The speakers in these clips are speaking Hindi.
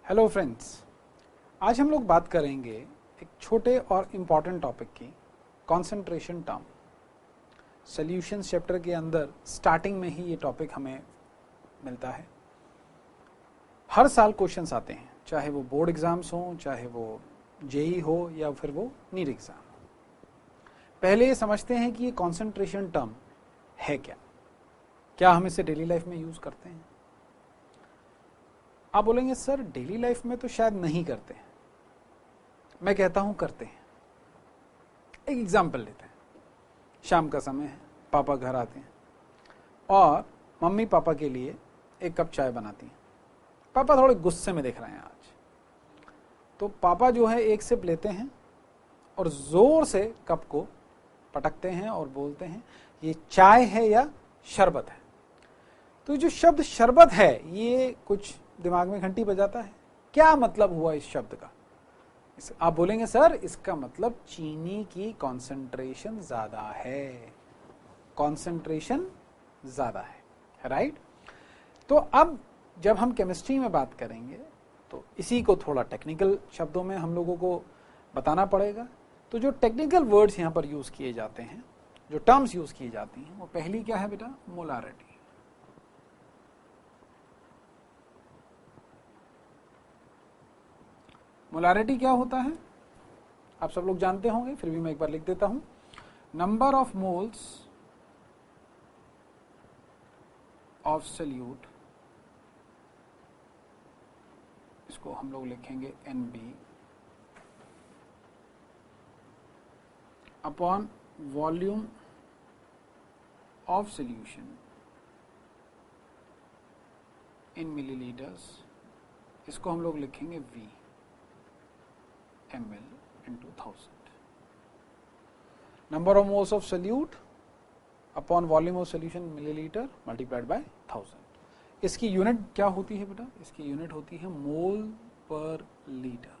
हेलो फ्रेंड्स, आज हम लोग बात करेंगे एक छोटे और इम्पॉर्टेंट टॉपिक की, कंसंट्रेशन टर्म। सॉल्यूशंस चैप्टर के अंदर स्टार्टिंग में ही ये टॉपिक हमें मिलता है। हर साल क्वेश्चंस आते हैं, चाहे वो बोर्ड एग्जाम्स हों, चाहे वो जेई हो या फिर वो नीट एग्जाम। पहले ये समझते हैं कि ये कंसंट्रेशन टर्म है क्या हम इसे डेली लाइफ में यूज करते हैं। आप बोलेंगे सर डेली लाइफ में तो शायद नहीं करते हैं। मैं कहता हूं करते हैं। एक एग्जाम्पल लेते हैं। शाम का समय है, पापा घर आते हैं और मम्मी पापा के लिए एक कप चाय बनाती हैं। पापा थोड़े गुस्से में दिख रहे हैं आज, तो पापा जो है एक सिप लेते हैं और जोर से कप को पटकते हैं और बोलते हैं ये चाय है या शरबत है। तो जो शब्द शरबत है ये कुछ दिमाग में घंटी बजाता है। क्या मतलब हुआ इस शब्द का? आप बोलेंगे सर इसका मतलब चीनी की कंसंट्रेशन ज्यादा है, कंसंट्रेशन ज्यादा है, राइट। तो अब जब हम केमिस्ट्री में बात करेंगे तो इसी को थोड़ा टेक्निकल शब्दों में हम लोगों को बताना पड़ेगा। तो जो टेक्निकल वर्ड्स यहां पर यूज किए जाते हैं, जो टर्म्स यूज की जाती हैं, वो पहली क्या है बेटा? मोलारिटी। मोलारिटी क्या होता है आप सब लोग जानते होंगे, फिर भी मैं एक बार लिख देता हूं। Number of moles of solute, इसको हम लोग लिखेंगे NB, upon volume of solution in millilitres, इसको हम लोग लिखेंगे V, ml into 1000. Number of moles of solute upon volume of solution milliliter multiplied by 1000. इसकी यूनिट क्या होती है बेटा? इसकी यूनिट होती है मोल पर लीटर।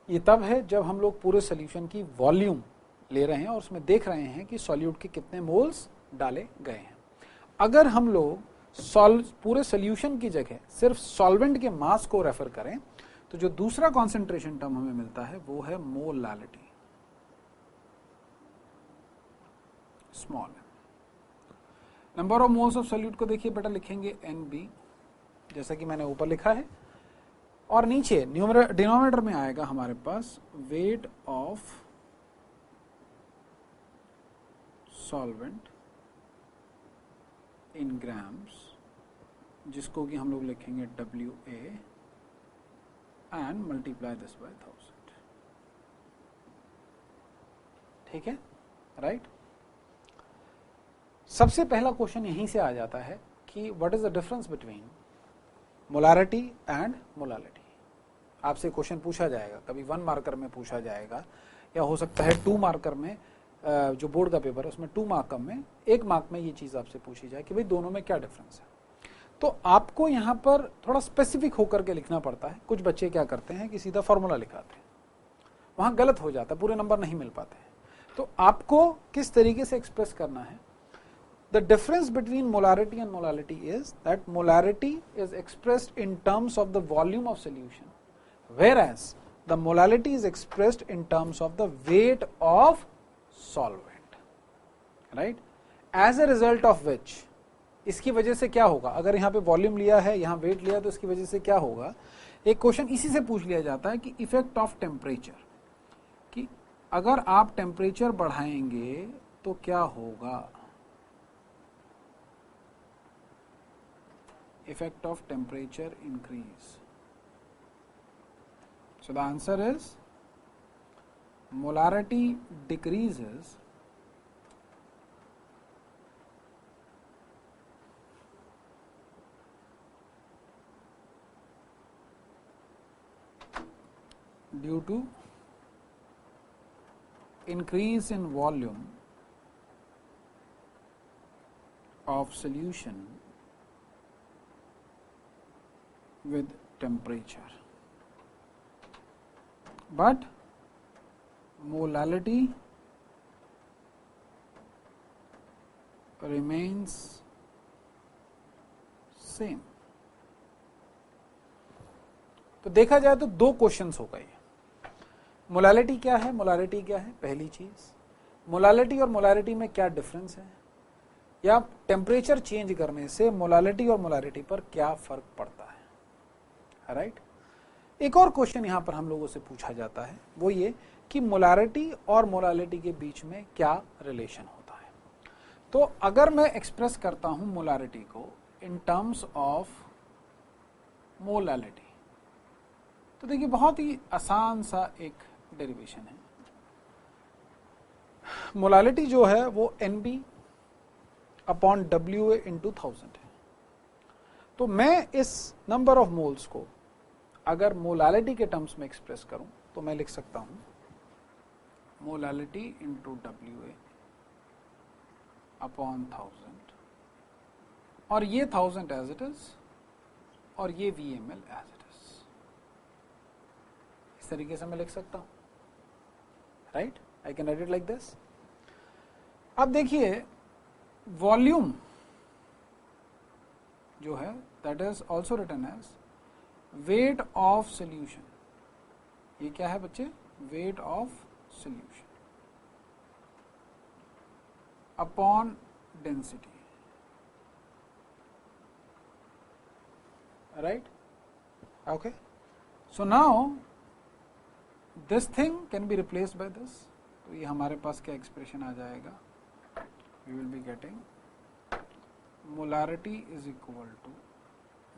ये तब है जब हम लोग पूरे सोल्यूशन की वॉल्यूम ले रहे हैं और उसमें देख रहे हैं कि सॉल्यूट के कितने मोल्स डाले गए हैं। अगर हम लोग पूरे सोल्यूशन की जगह सिर्फ सॉल्वेंट के मास को रेफर करें तो जो दूसरा कॉन्सेंट्रेशन टर्म हमें मिलता है वो है molality, small. Number of moles of solute को देखिए बेटा, लिखेंगे NB, जैसा कि मैंने ऊपर लिखा है, और नीचे डिनोमिनेटर में आएगा हमारे पास weight of solvent in grams, जिसको कि हम लोग लिखेंगे WA and multiply this by 1000। ठीक है, राइट। सबसे पहला क्वेश्चन यहीं से आ जाता है कि what is the difference between molarity and molality. आपसे क्वेश्चन पूछा जाएगा, कभी 1 मार्कर में पूछा जाएगा, या हो सकता है 2 मार्कर में, जो बोर्ड का पेपर है उसमें 2 मार्कर में, 1 मार्क में ये चीज आपसे पूछी जाए कि भाई दोनों में क्या डिफरेंस है। तो आपको यहाँ पर थोड़ा स्पेसिफिक होकर के लिखना पड़ता है। कुछ बच्चे क्या करते हैं कि सीधा फॉर्मूला लिखाते हैं, वहां गलत हो जाता है, पूरे नंबर नहीं मिल पाते हैं। तो आपको किस तरीके से एक्सप्रेस करना है? The difference between molarity and molality is that molarity is expressed in terms of the volume of solution, whereas the molality is expressed in terms of the weight of solvent, right? As a result of which, इसकी वजह से क्या होगा? अगर यहाँ पे वॉल्यूम लिया है, यहाँ वेट लिया, तो इसकी वजह से क्या होगा? एक क्वेश्चन इसी से पूछ लिया जाता है कि इफेक्ट ऑफ टेम्परेचर, कि अगर आप टेम्परेचर बढ़ाएंगे तो क्या होगा? Effect of temperature increase. So the answer is molarity decreases due to increase in volume of solution with temperature. But molality remains same. तो देखा जाए तो दो क्वेश्चंस हो गए। मोलालिटी क्या है, मोलारिटी क्या है, पहली चीज। मोलालिटी और मोलारिटी में क्या डिफरेंस है, या टेम्परेचर चेंज करने से मोलालिटी और मोलारिटी पर क्या फर्क पड़ता है, राइट। एक और क्वेश्चन यहां पर हम लोगों से पूछा जाता है, वो ये कि मोलारिटी और मोलालिटी के बीच में क्या रिलेशन होता है। तो अगर मैं एक्सप्रेस करता हूं मोलारिटी को इन टर्म्स ऑफ मोलालिटी, तो देखिए बहुत ही आसान सा एक डेरिवेशन है। मोलालिटी जो है वो NB अपॉन WA इंटू 1000 है। तो मैं इस नंबर ऑफ मोल्स को अगर मोलालिटी के टर्म्स में एक्सप्रेस करूं तो मैं लिख सकता हूं मोलालिटी इंटू WA अपॉन 1000, और ये 1000 एज इट इज और ये VML एज इट इज। इस तरीके से मैं लिख सकता हूं, right. I can write it like this. अब देखिए वॉल्यूम जो है that is also written as weight of solution. ये क्या है बच्चे, weight of solution upon density, right. Okay, so now this thing can be replaced by this. तो ये हमारे पास क्या एक्सप्रेशन आ जाएगा, we will be getting molarity is equal to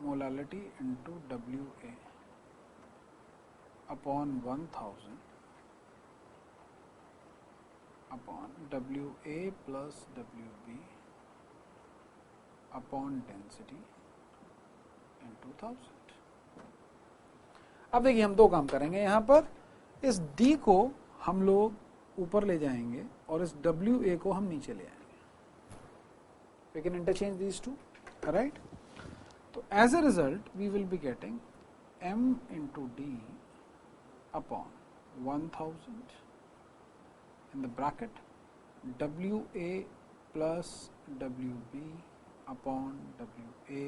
molality into WA upon 1000 upon WA plus WB upon density into 1000। अब देखिए हम दो काम करेंगे यहाँ पर, इस D को हम लोग ऊपर ले जाएंगे और इस WA को हम नीचे ले आएंगे। We can interchange these two, right? So as a result, we will be getting M into D upon 1000 in the bracket WA plus WB upon WA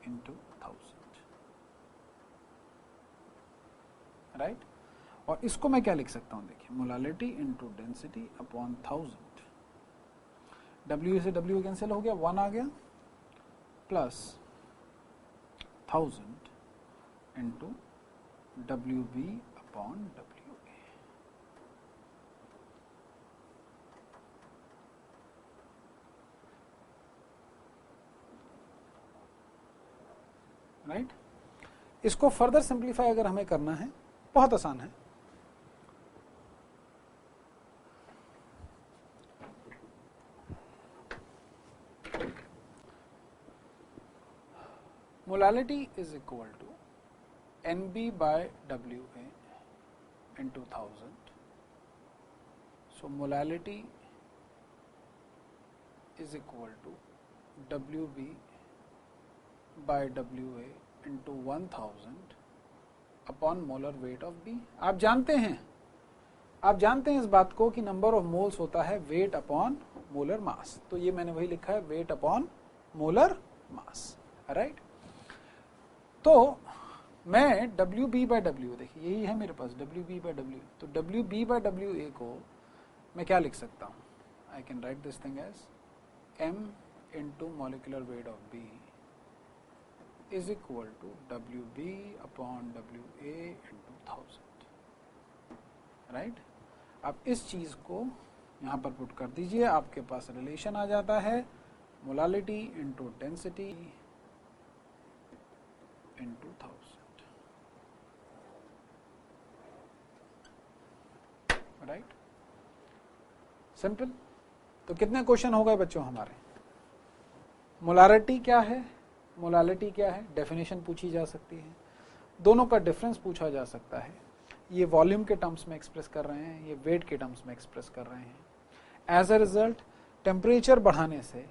into 1000, right? और इसको मैं क्या लिख सकता हूँ, देखिए molality into density upon 1000, W से W कैंसिल हो गया, 1 आ गया, plus 1000 into WB upon WA, right. इसको फर्दर सिंप्लीफाई अगर हमें करना है, बहुत आसान है। Molality is equal to NB by WA into 1000. So molality is equal to WB by WA into 1000 upon molar weight of B। आप जानते हैं इस बात को कि नंबर ऑफ मोल्स होता है वेट अपॉन मोलर मास। तो ये मैंने वही लिखा है, weight upon molar mass, right. तो मैं WB by W, देखिए यही है मेरे पास WB by W, तो WB by WA को मैं क्या लिख सकता हूँ, I can write this thing as M into molecular weight of B is equal to WB upon WA into 1000, right. अब इस चीज को यहाँ पर पुट कर दीजिए, आपके पास रिलेशन आ जाता है molality into density into 1000, right, simple. तो कितने क्वेश्चन हो गए बच्चों हमारे। मोलारिटी क्या है, मोलालिटी क्या है, डेफिनेशन पूछी जा सकती है, दोनों का डिफरेंस पूछा जा सकता है। ये वॉल्यूम के टर्म्स में एक्सप्रेस कर रहे हैं, ये वेट के टर्म्स में एक्सप्रेस कर रहे हैं। एज अ रिजल्ट टेम्परेचर बढ़ाने से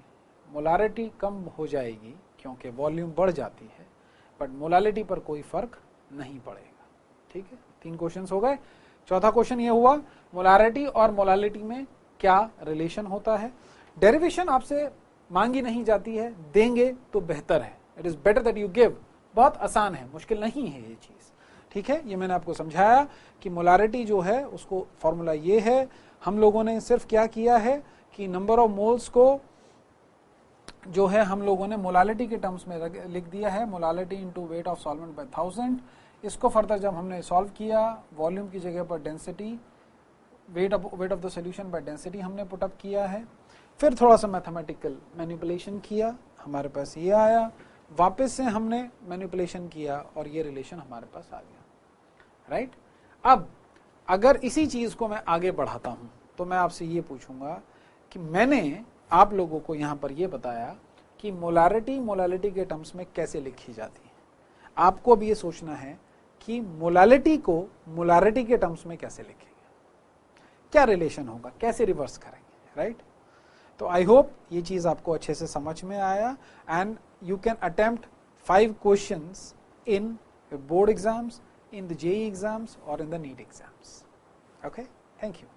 मोलारिटी कम हो जाएगी क्योंकि वॉल्यूम बढ़ जाती है, बट मोलालिटी पर कोई फर्क नहीं पड़ेगा। ठीक है, 3 क्वेश्चंस हो गए। चौथा क्वेश्चन ये हुआ मोलारिटी और मोलालिटी में क्या रिलेशन होता है। डेरिवेशन आपसे मांगी नहीं जाती है, देंगे तो बेहतर है। It is better that you give. बहुत आसान है, मुश्किल नहीं है ये चीज। ठीक है, ये मैंने आपको समझाया कि मोलारिटी जो है उसको फॉर्मूला ये है। हम लोगों ने सिर्फ क्या किया है कि नंबर ऑफ मोल्स को जो है हम लोगों ने मोलालिटी के टर्म्स में लिख दिया है, molality into weight of solvent by 1000। इसको फर्दर जब हमने सॉल्व किया, वॉल्यूम की जगह पर density, weight of the solution by density हमने पुटअप किया है। फिर थोड़ा सा मैथमेटिकल मैनिपुलेशन किया, हमारे पास ये आया, वापस से हमने मैनिपुलेशन किया और ये रिलेशन हमारे पास आ गया, राइट। अब अगर इसी चीज को मैं आगे बढ़ाता हूं तो मैं आपसे ये पूछूंगा कि मैंने आप लोगों को यहां पर ये बताया कि मोलारिटी मोलालिटी के टर्म्स में कैसे लिखी जाती है। आपको अब ये सोचना है कि मोलालिटी को मोलारिटी के टर्म्स में कैसे लिखेंगे, क्या रिलेशन होगा, कैसे रिवर्स करेंगे, राइट। तो आई होप ये चीज आपको अच्छे से समझ में आया and you can attempt 5 questions in board exams, in the JEE exams or in the NEET exams. Okay, thank you.